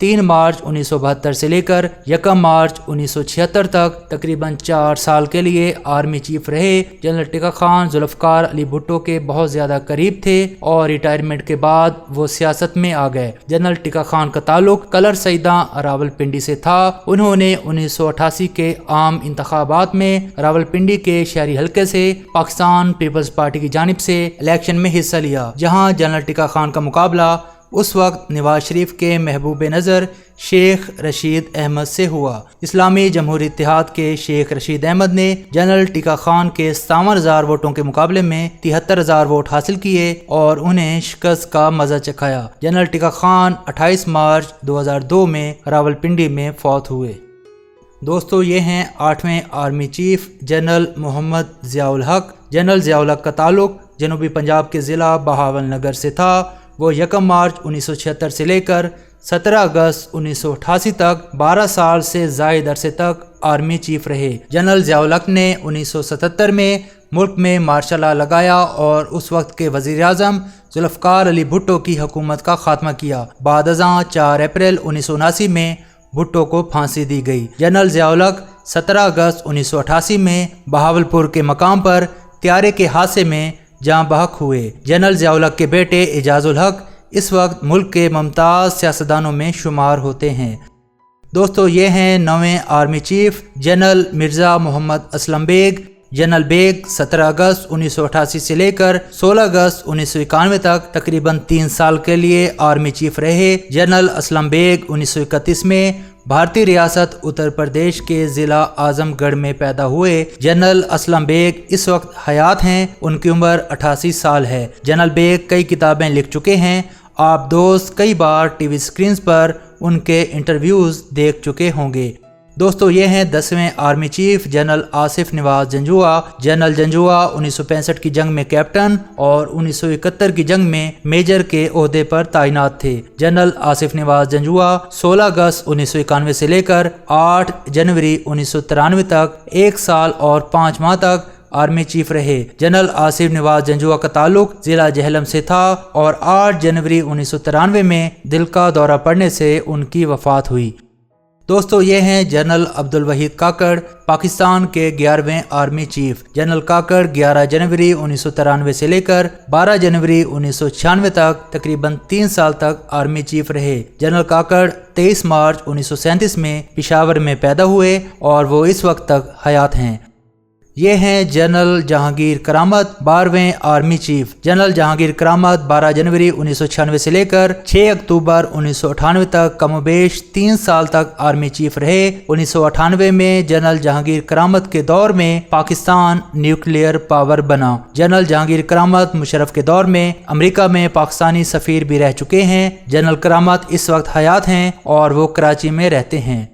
3 مارچ 1972 سے لے کر 1 مارچ 1976 تک تقریباً 4 سال کے لیے آرمی چیف رہے۔ جنرل ٹکا خان ذوالفقار علی بھٹو کے بہت زیادہ قریب تھے اور ریٹائرمنٹ کے بعد وہ سیاست میں آ گئے۔ جنرل ٹکا خان کا تعلق کلر سیداں راولپنڈی سے تھا۔ انہوں نے 1988 کے عام انتخابات میں راولپنڈی کے شہری حلقے سے پاکستان پیپلز پارٹی کی جانب سے الیکشن میں حصہ لیا، جہاں جنرل ٹکا خان کا مقابلہ اس وقت نواز شریف کے محبوب نظر شیخ رشید احمد سے ہوا۔ اسلامی جمہوری اتحاد کے شیخ رشید احمد نے جنرل ٹکا خان کے 57,000 ووٹوں کے مقابلے میں 73,000 ووٹ حاصل کیے اور انہیں شکست کا مزہ چکھایا۔ جنرل ٹکا خان 28 مارچ 2002 میں راولپنڈی میں فوت ہوئے۔ دوستو، یہ ہیں 8ویں آرمی چیف جنرل محمد ضیاء الحق۔ جنرل ضیاء الحق کا تعلق جنوبی پنجاب کے ضلع بہاول نگر سے تھا۔ وہ 1 مارچ 1976 سے لے کر 17 اگست 1988 تک 12 سال سے زائد عرصے تک آرمی چیف رہے۔ جنرل ضیاء الحق نے 1977 میں ملک میں مارشل لا لگایا اور اس وقت کے وزیر اعظم ذوالفقار علی بھٹو کی حکومت کا خاتمہ کیا۔ بعد ازاں 4 اپریل 1979 میں بھٹو کو پھانسی دی گئی۔ جنرل ضیاء الحق 17 اگست 1988 میں بہاولپور کے مقام پر طیارے کے حادثے میں جاں بحق ہوئے۔ جنرل ضیاء الحق کے بیٹے اعجاز الحق اس وقت ملک کے ممتاز سیاستدانوں میں شمار ہوتے ہیں۔ دوستو، یہ ہیں 9ویں army chief general Mirza Muhammad Aslam bag. General bag 17 اگست 1988 سے لے کر 16 اگست 1991 تک تقریباً 3 سال کے لیے آرمی چیف رہے۔ جنرل اسلم بیگ 1931 میں بھارتی ریاست اتر پردیش کے ضلع اعظم گڑھ میں پیدا ہوئے۔ جنرل اسلم بیگ اس وقت حیات ہیں، ان کی عمر 88 سال ہے۔ جنرل بیگ کئی کتابیں لکھ چکے ہیں۔ آپ دوست کئی بار ٹی وی سکرینز پر ان کے انٹرویوز دیکھ چکے ہوں گے۔ دوستو، یہ ہیں 10ویں آرمی چیف جنرل آصف نواز جنجوعہ۔ جنرل جنجوعہ 1965 کی جنگ میں کیپٹن اور 1971 کی جنگ میں میجر کے عہدے پر تعینات تھے۔ جنرل آصف نواز جنجوعہ 16 اگست 1991 سے لے کر 8 جنوری 1993 تک 1 سال اور 5 ماہ تک آرمی چیف رہے۔ جنرل آصف نواز جنجوعہ کا تعلق ضلع جہلم سے تھا اور 8 جنوری 1993 میں دل کا دورہ پڑنے سے ان کی وفات ہوئی۔ دوستو، یہ ہیں جنرل عبدالوحید کاکڑ، پاکستان کے 11ویں آرمی چیف۔ جنرل کاکڑ 11 جنوری 1993 سے لے کر 12 جنوری 1996 تک تقریباً 3 سال تک آرمی چیف رہے۔ جنرل کاکڑ 23 مارچ 1937 میں پشاور میں پیدا ہوئے اور وہ اس وقت تک حیات ہیں۔ یہ ہیں جنرل جہانگیر کرامت، 12ویں آرمی چیف۔ جنرل جہانگیر کرامت 12 جنوری 1996 سے لے کر 6 اکتوبر 1998 تک کم و بیش 3 سال تک آرمی چیف رہے۔ 1998 میں جنرل جہانگیر کرامت کے دور میں پاکستان نیوکلیئر پاور بنا۔ جنرل جہانگیر کرامت مشرف کے دور میں امریکہ میں پاکستانی سفیر بھی رہ چکے ہیں۔ جنرل کرامت اس وقت حیات ہیں اور وہ کراچی میں رہتے ہیں۔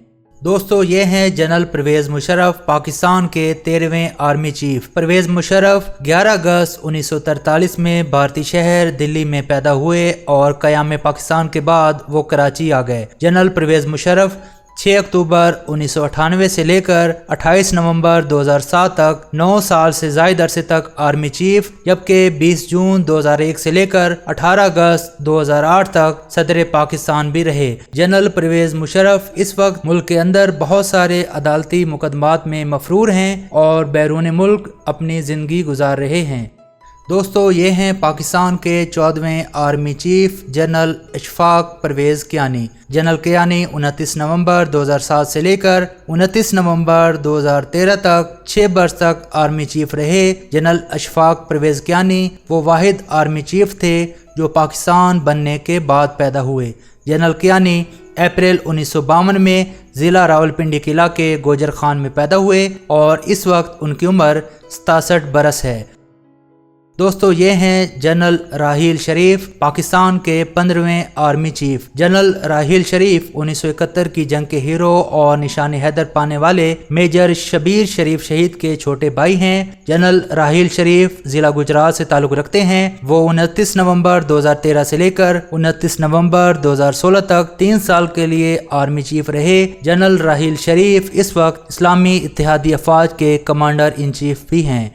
دوستو، یہ ہیں جنرل پرویز مشرف، پاکستان کے 13ویں آرمی چیف۔ پرویز مشرف 11 اگست 1943 میں بھارتی شہر دلی میں پیدا ہوئے اور قیام پاکستان کے بعد وہ کراچی آ گئے۔ جنرل پرویز مشرف 6 اکتوبر 1998 سے لے کر 28 نومبر 2007 تک 9 سال سے زائد عرصے تک آرمی چیف، جبکہ 20 جون 2001 سے لے کر 18 اگست 2008 تک صدر پاکستان بھی رہے۔ جنرل پرویز مشرف اس وقت ملک کے اندر بہت سارے عدالتی مقدمات میں مفرور ہیں اور بیرون ملک اپنی زندگی گزار رہے ہیں۔ دوستو، یہ ہیں پاکستان کے 14ویں army chief general Ashfaq Parvez Kayani. General Kayani 29 نومبر 2007 سے لے کر 29 نومبر 2013 تک 6 برس تک آرمی چیف رہے۔ جنرل اشفاق پرویز کیانی وہ واحد آرمی چیف تھے جو پاکستان بننے کے بعد پیدا ہوئے۔ جنرل کیانی اپریل 1952 میں ضلع راولپنڈی کے علاقے گوجر خان میں پیدا ہوئے اور اس وقت ان کی عمر 67 برس ہے۔ دوستو، یہ ہیں جنرل راحیل شریف، پاکستان کے 15ویں army chief. General Raheel Sharif 1971 کی جنگ کے ہیرو اور نشان حیدر پانے والے میجر شبیر شریف شہید کے چھوٹے بھائی ہیں۔ جنرل راحیل شریف ضلع گجرات سے تعلق رکھتے ہیں۔ وہ 29 نومبر 2013 سے لے کر 29 نومبر 2016 تک 3 سال کے لیے آرمی چیف رہے۔ جنرل راحیل شریف اس وقت اسلامی اتحادی افواج کے کمانڈر ان چیف بھی ہیں۔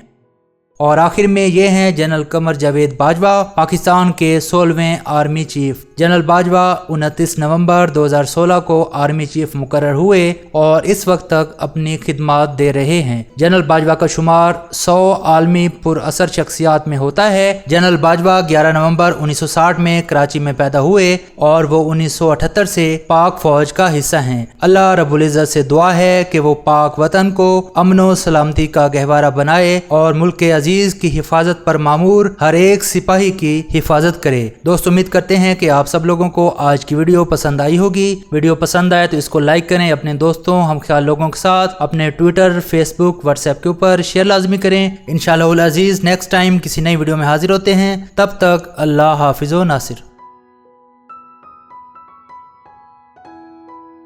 اور آخر میں یہ ہیں جنرل قمر جاوید باجوہ، پاکستان کے 16ویں آرمی چیف۔ جنرل باجوہ 29 نومبر 2016 کو آرمی چیف مقرر ہوئے اور اس وقت تک اپنی خدمات دے رہے ہیں۔ جنرل باجوہ کا شمار 100 عالمی پر اثر شخصیات میں ہوتا ہے۔ جنرل باجوہ 11 نومبر 1960 میں کراچی میں پیدا ہوئے اور وہ 1978 سے پاک فوج کا حصہ ہیں۔ اللہ رب العزت سے دعا ہے کہ وہ پاک وطن کو امن و سلامتی کا گہوارہ بنائے اور ملک عزیز کی حفاظت پر مامور ہر ایک سپاہی کی حفاظت کرے۔ دوست امید کرتے ہیں کہ آپ سب لوگوں کو آج کی ویڈیو پسند آئی ہوگی۔ ویڈیو پسند آئے تو اس کو لائک کریں، اپنے دوستوں ہم خیال لوگوں کے ساتھ اپنے ٹویٹر، فیس بک، واٹس ایپ کے اوپر شیئر لازمی کریں۔ انشاءاللہ العزیز نیکسٹ ٹائم کسی نئی ویڈیو میں حاضر ہوتے ہیں، تب تک اللہ حافظ و ناصر۔